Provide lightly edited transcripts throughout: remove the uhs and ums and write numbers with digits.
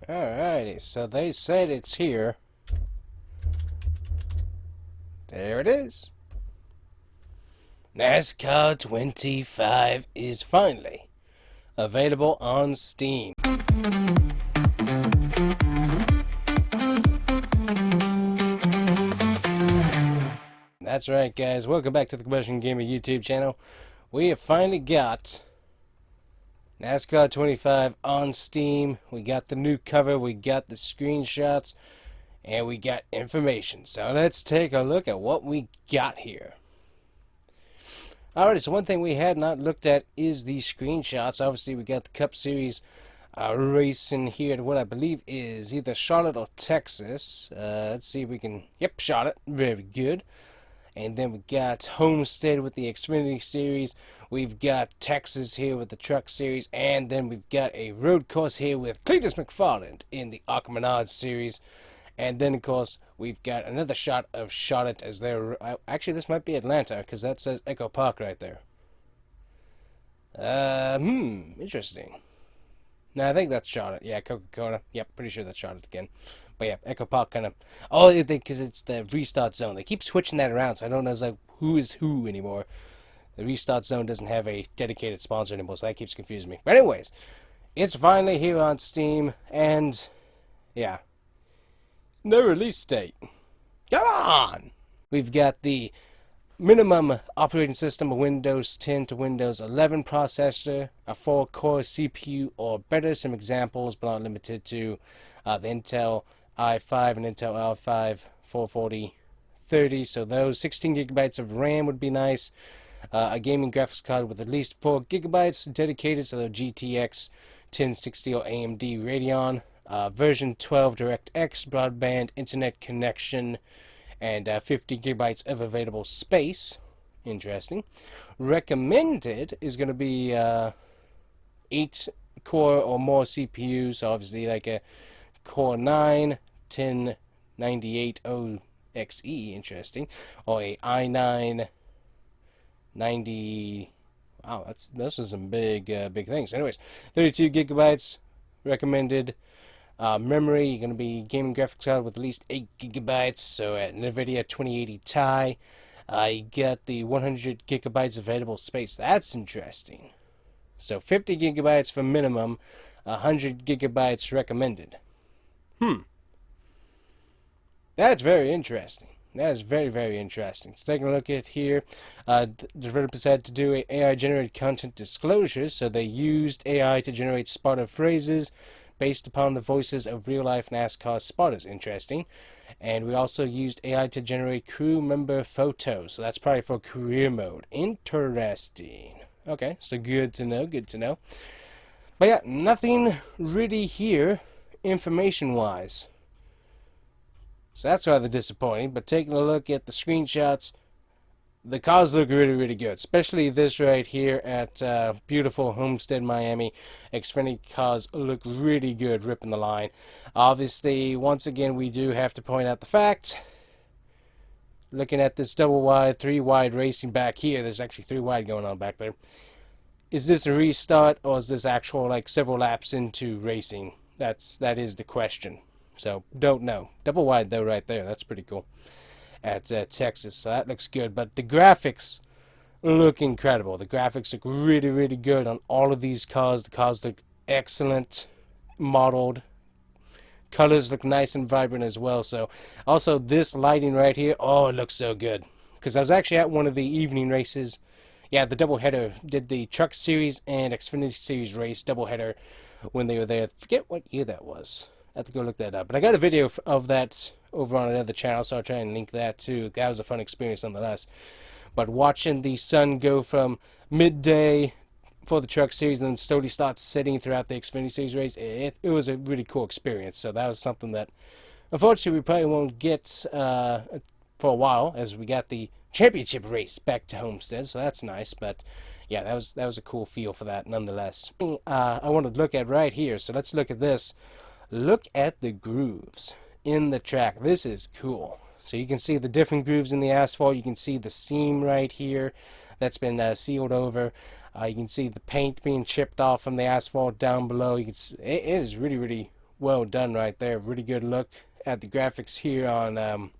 Alrighty, so they said it's here. There it is. NASCAR 25 is finally available on Steam. That's right, guys. Welcome back to the Combustion Gamer YouTube channel. We have finally got NASCAR 25 on Steam. We got the new cover, we got the screenshots, and we got information. So let's take a look at what we got here. Alrighty, so one thing we had not looked at is the screenshots. Obviously, we got the Cup Series racing here at what I believe is either Charlotte or Texas. Let's see if we can... Yep, Charlotte. Very good. And then we got Homestead with the Xfinity Series. We've got Texas here with the Truck Series. And then we've got a road course here with Cletus McFarland in the Aquamanad Series. And then, of course, we've got another shot of Charlotte as their... Actually, this might be Atlanta, because that says Echo Park right there. Interesting. No, I think that's Charlotte. Yeah, Coca-Cola. Yep, pretty sure that's Charlotte again. But yeah, Echo Park kind of... Oh, because it's the restart zone. They keep switching that around, so I don't know like who is who anymore. The restart zone doesn't have a dedicated sponsor anymore, so that keeps confusing me. But anyways, it's finally here on Steam, and... yeah. No release date. Come on! We've got the minimum operating system of Windows 10 to Windows 11 processor, a 4-core CPU or better. Some examples, but not limited to the Intel i5 and Intel i5 44030. So those 16 gigabytes of RAM would be nice. A gaming graphics card with at least 4 gigabytes dedicated, so the GTX 1060 or AMD Radeon. Version 12 DirectX broadband internet connection, and 50 gigabytes of available space. Interesting. Recommended is going to be 8 core or more CPUs, so obviously like a Core 9 1098OXE, interesting, or a i9 90. Wow, those are some big things. Anyways, 32 gigabytes recommended. Memory, you're going to be gaming graphics card with at least 8 gigabytes, so at NVIDIA 2080 Ti. You get the 100 gigabytes available space. That's interesting. So 50 gigabytes for minimum, 100 gigabytes recommended. That's very interesting. That is very, very interesting. So taking a look at here, developers had to do AI-generated content disclosures, so they used AI to generate spotter phrases based upon the voices of real-life NASCAR spotters. Interesting. And we also used AI to generate crew member photos, so that's probably for career mode. Interesting. Okay, so good to know, good to know. But yeah, nothing really here information-wise. So that's rather disappointing, but taking a look at the screenshots, the cars look really, really good, especially this right here at beautiful Homestead, Miami. Xfinity cars look really good, ripping the line. Obviously, once again, we do have to point out the fact, looking at this double wide, 3 wide racing back here, there's actually 3 wide going on back there. Is this a restart, or is this actual, like, several laps into racing? That is the question. So, don't know. Double wide, though, right there. That's pretty cool. At Texas, so that looks good. But the graphics look incredible. The graphics look really, really good on all of these cars. The cars look excellent, modeled. Colors look nice and vibrant as well. So, also this lighting right here, oh, it looks so good. Because I was actually at one of the evening races. Yeah, the doubleheader. Did the Truck Series and Xfinity Series race doubleheader when they were there. I forget what year that was. I have to go look that up. But I got a video of that over on another channel, so I'll try and link that too. That was a fun experience nonetheless. But watching the sun go from midday for the Truck Series and then slowly start setting throughout the Xfinity Series race, it was a really cool experience. So that was something that, unfortunately, we probably won't get for a while, as we got the championship race back to Homestead, so that's nice. But yeah, that was a cool feel for that nonetheless. I want to look at right here, so let's look at this. Look at the grooves in the track. This is cool. So you can see the different grooves in the asphalt. You can see the seam right here that's been sealed over. You can see the paint being chipped off from the asphalt down below. You can see, it is really, really well done right there. Really good look at the graphics here on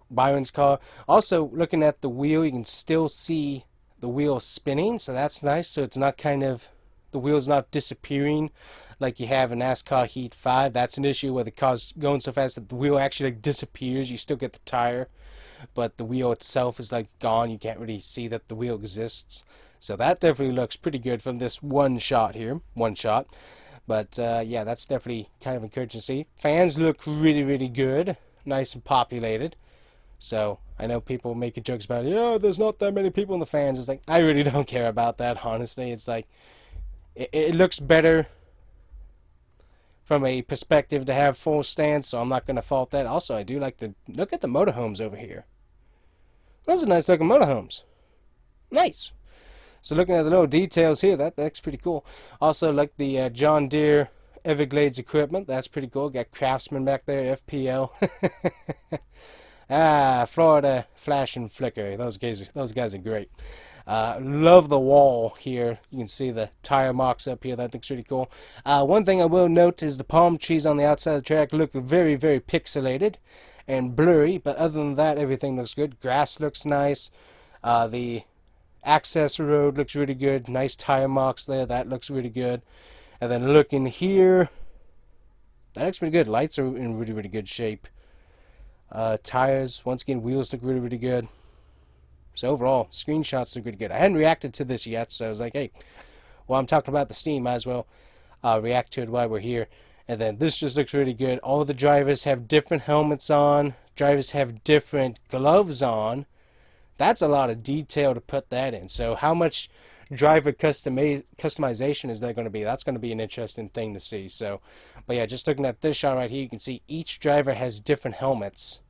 Byron's car. Also, looking at the wheel, you can still see the wheel spinning, so that's nice. So it's not kind of, the wheel's not disappearing like you have in NASCAR Heat 5. That's an issue where the car's going so fast that the wheel actually like disappears. You still get the tire, but the wheel itself is like gone. You can't really see that the wheel exists. So that definitely looks pretty good from this one shot here. One shot. But yeah, that's definitely kind of encouraging to see. Fans look really, really good. Nice and populated. So I know people making jokes about, yeah, there's not that many people in the fans. It's like, I really don't care about that, honestly. It's like, it looks better from a perspective to have full stands, so I'm not going to fault that. Also, I do like the, look at the motorhomes over here. Those are nice looking motorhomes. Nice. So looking at the little details here, that's pretty cool. Also, like the John Deere Everglades equipment, that's pretty cool. Got Craftsman back there, FPL. Florida Flash and Flicker. Those guys are great. Love the wall here. You can see the tire marks up here. That looks really cool. One thing I will note is the palm trees on the outside of the track look very, very pixelated and blurry. But other than that, everything looks good. Grass looks nice. The access road looks really good. Nice tire marks there. That looks really good. And then looking here, that looks pretty good. Lights are in really, really good shape. Tires, once again, wheels look really, really good. So overall, screenshots look really good. I hadn't reacted to this yet, so I was like, hey, while I'm talking about the Steam, might as well react to it while we're here. And then this just looks really good. All of the drivers have different helmets on. Drivers have different gloves on. That's a lot of detail to put that in. So how much driver customization is there going to be? That's going to be an interesting thing to see. So, but yeah, just looking at this shot right here, you can see each driver has different helmets.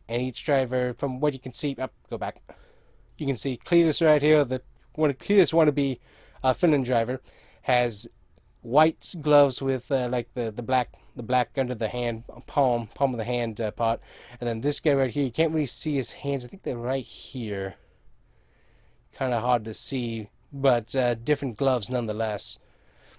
And each driver, from what you can see, go back. You can see Cletus right here, the Cletus wannabe Finland driver, has white gloves with like the black under the hand, palm of the hand part. And then this guy right here, you can't really see his hands. I think they're right here. Kind of hard to see, but different gloves nonetheless.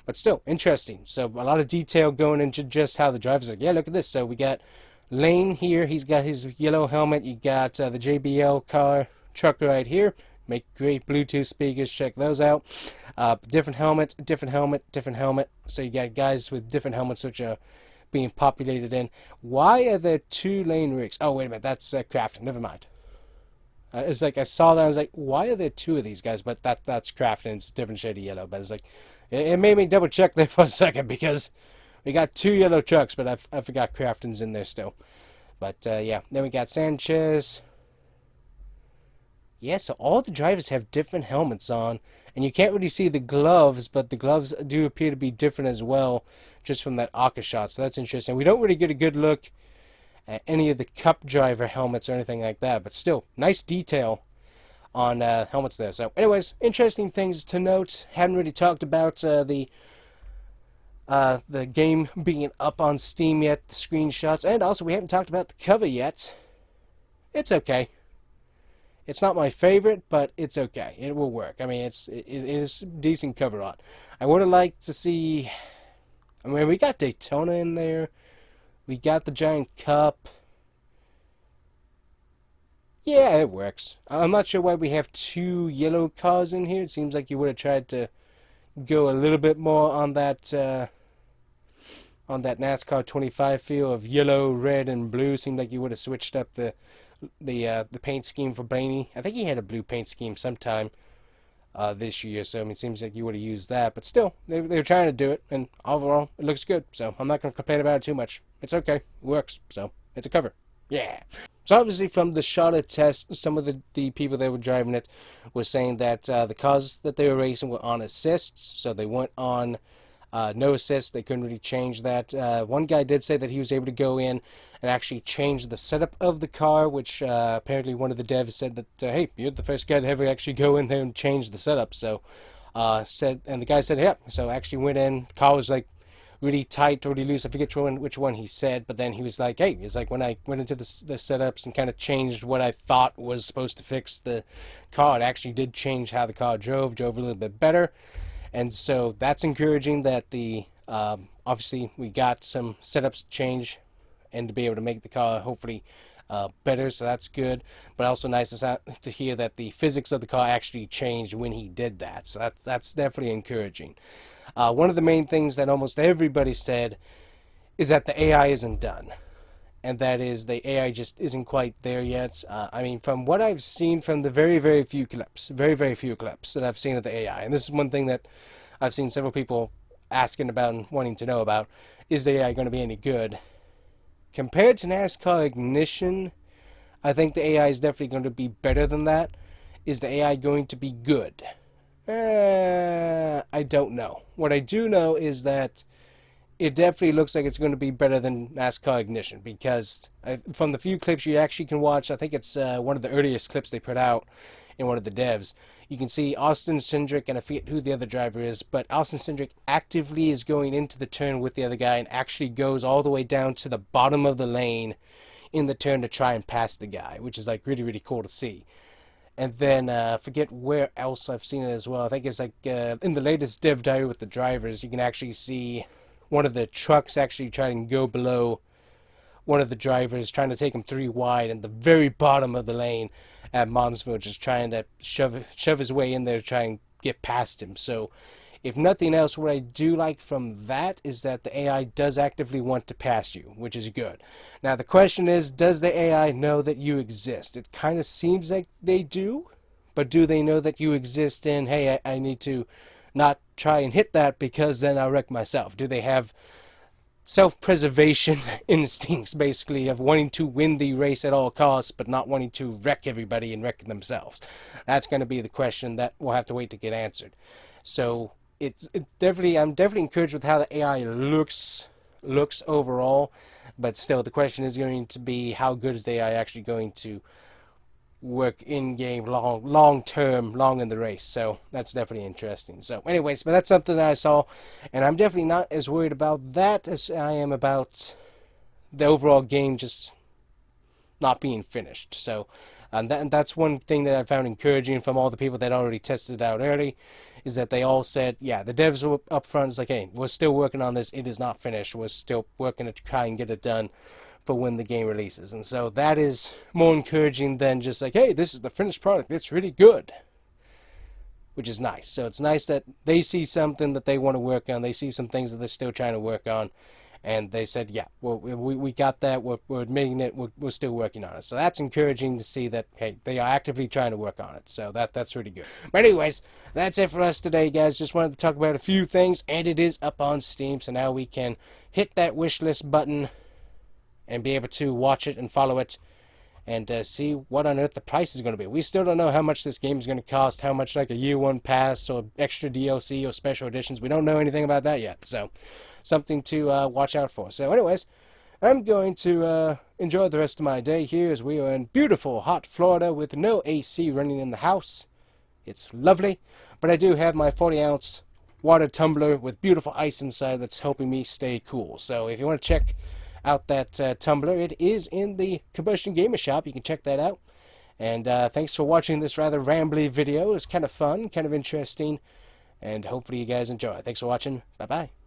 But still, interesting. So a lot of detail going into just how the driver's like, yeah, look at this. So we got Lane here. He's got his yellow helmet. You got the JBL truck right here. Make great Bluetooth speakers. Check those out. Different helmets, different helmet, different helmet. So you got guys with different helmets which are being populated in. Why are there 2 lane rigs? Oh, wait a minute. That's crafting. Never mind. It's like I saw that. I was like, why are there 2 of these guys? But that's crafting. It's a different shade of yellow. But it's like, it made me double check there for a second because we got 2 yellow trucks, but I forgot crafting's in there still. But yeah, then we got Sanchez. Yeah, so all the drivers have different helmets on, and you can't really see the gloves, but the gloves do appear to be different as well, just from that ARCA shot, so that's interesting. We don't really get a good look at any of the Cup driver helmets or anything like that, but still, nice detail on helmets there. So anyways, interesting things to note. Haven't really talked about the game being up on Steam yet, the screenshots, and also we haven't talked about the cover yet. It's okay. It's not my favorite, but it's okay. It will work. I mean, it is decent cover art. I would have liked to see, I mean, we got Daytona in there. We got the Giant Cup. Yeah, it works. I'm not sure why we have 2 yellow cars in here. It seems like you would have tried to go a little bit more on that NASCAR 25 feel of yellow, red, and blue. Seemed like you would have switched up the paint scheme for Blaney. I think he had a blue paint scheme sometime this year, so I mean, it seems like you would have used that. But still, they were trying to do it, and overall, it looks good. So I'm not going to complain about it too much. It's okay. It works. So it's a cover. Yeah. So obviously from the Charlotte test, some of the people that were driving it were saying that the cars that they were racing were on assists, so they weren't on no assist. They couldn't really change that. One guy did say that he was able to go in and actually change the setup of the car, which apparently one of the devs said that, hey, you're the first guy to ever actually go in there and change the setup. So and the guy said, yeah. So actually went in. The car was like really tight, really loose. I forget which one he said, but then he was like, hey, it's like when I went into the setups and kind of changed what I thought was supposed to fix the car, it actually did change how the car drove a little bit better. And so that's encouraging that the Obviously, we got some setups to change and to be able to make the car hopefully better, so that's good. But also nice to hear that the physics of the car actually changed when he did that, so that's definitely encouraging. One of the main things that almost everybody said is that the AI isn't done, and that is the AI just isn't quite there yet. I mean, from what I've seen from the very few clips that I've seen of the AI, and this is one thing that I've seen several people asking about and wanting to know about, is the AI going to be any good? Compared to NASCAR Ignition, I think the AI is definitely going to be better than that. Is the AI going to be good? I don't know. What I do know is that it definitely looks like it's going to be better than NASCAR Ignition, because from the few clips you actually can watch, I think it's one of the earliest clips they put out in one of the devs, you can see Austin Cindric, and I forget who the other driver is, but Austin Cindric actively is going into the turn with the other guy and actually goes all the way down to the bottom of the lane in the turn to try and pass the guy, which is like really cool to see. And then forget where else I've seen it as well. I think it's like in the latest dev diary with the drivers, you can actually see one of the trucks actually trying to go below one of the drivers, trying to take him 3 wide in the very bottom of the lane at Monsville, just trying to shove his way in there to try and get past him. So if nothing else, what I do like from that is that the AI does actively want to pass you, which is good. Now the question is, does the AI know that you exist? It kind of seems like they do, but do they know that you exist, and hey, I need to not try and hit that because then I'll wreck myself? Do they have self-preservation instincts, basically, of wanting to win the race at all costs, but not wanting to wreck everybody and wreck themselves? That's going to be the question that we'll have to wait to get answered. So I'm definitely encouraged with how the AI looks overall, but still, the question is going to be, how good is the AI actually going to work in game long term, long in the race? So that's definitely interesting. So anyways, but that's something that I saw, and I'm definitely not as worried about that as I am about the overall game just not being finished. So and that's one thing that I found encouraging from all the people that already tested it out early, is that they all said, yeah, the devs were up front, it's like, hey, we're still working on this, it is not finished, we're still working to try and get it done for when the game releases. And so that is more encouraging than just like, hey, this is the finished product, it's really good, which is nice. So it's nice that they see something that they want to work on, they see some things that they're still trying to work on, and they said, yeah, well, we got that, we're admitting it, we're still working on it. So that's encouraging to see that, hey, they are actively trying to work on it. So that's really good. But anyways, that's it for us today, guys. Just wanted to talk about a few things, and it is up on Steam, so now we can hit that wish list button and be able to watch it and follow it and see what on earth the price is going to be. We still don't know how much this game is going to cost, how much like a year one pass or extra DLC or special editions. We don't know anything about that yet, so something to watch out for. So anyways, I'm going to enjoy the rest of my day here as we are in beautiful hot Florida with no AC running in the house. It's lovely, but I do have my 40-ounce water tumbler with beautiful ice inside that's helping me stay cool. So if you want to check out that tumbler, it is in the Combustion Gamer shop. You can check that out. And thanks for watching this rather rambly video. It was kind of fun, kind of interesting, and hopefully you guys enjoy. Thanks for watching. Bye bye.